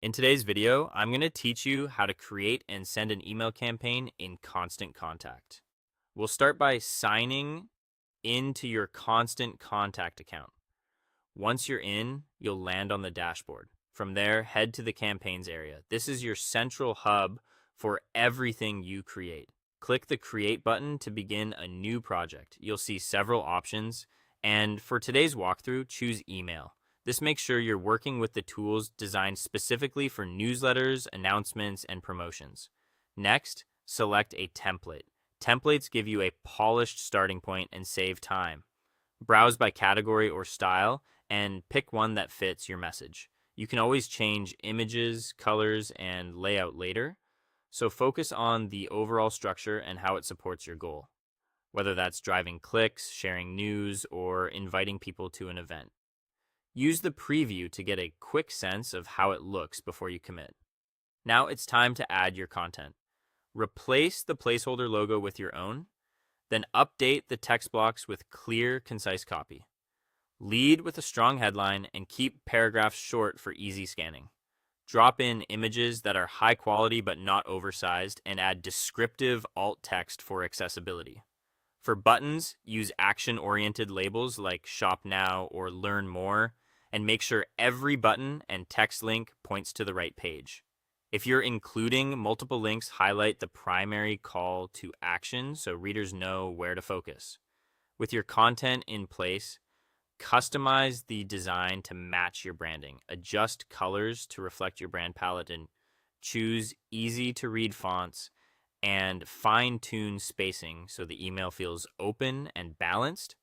In today's video, I'm going to teach you how to create and send an email campaign in Constant Contact. We'll start by signing into your Constant Contact account. Once you're in, you'll land on the dashboard. From there, head to the campaigns area. This is your central hub for everything you create. Click the Create button to begin a new project. You'll see several options, and for today's walkthrough, choose Email. This makes sure you're working with the tools designed specifically for newsletters, announcements, and promotions. Next, select a template. Templates give you a polished starting point and save time. Browse by category or style and pick one that fits your message. You can always change images, colors, and layout later, so focus on the overall structure and how it supports your goal, whether that's driving clicks, sharing news, or inviting people to an event. Use the preview to get a quick sense of how it looks before you commit. Now it's time to add your content. Replace the placeholder logo with your own, then update the text blocks with clear, concise copy. Lead with a strong headline and keep paragraphs short for easy scanning. Drop in images that are high quality but not oversized and add descriptive alt text for accessibility. For buttons, use action-oriented labels like Shop Now or Learn More, and make sure every button and text link points to the right page. If you're including multiple links, highlight the primary call to action so readers know where to focus. With your content in place, customize the design to match your branding. Adjust colors to reflect your brand palette and choose easy-to-read fonts and fine-tune spacing so the email feels open and balanced.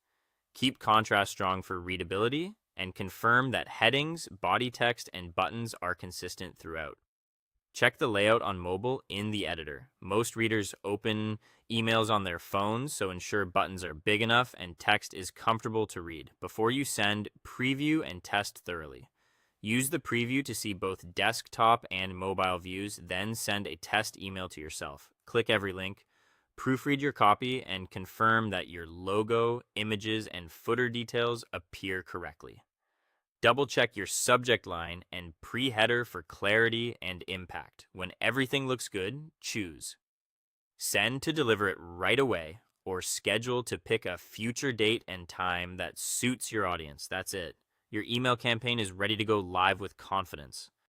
Keep contrast strong for readability and confirm that headings, body text, and buttons are consistent throughout. Check the layout on mobile in the editor. Most readers open emails on their phones, so ensure buttons are big enough and text is comfortable to read. Before you send, preview and test thoroughly. Use the preview to see both desktop and mobile views, then send a test email to yourself. Click every link, proofread your copy, and confirm that your logo, images, and footer details appear correctly. Double check your subject line and pre-header for clarity and impact. When everything looks good, choose send to deliver it right away or schedule to pick a future date and time that suits your audience. That's it. Your email campaign is ready to go live with confidence.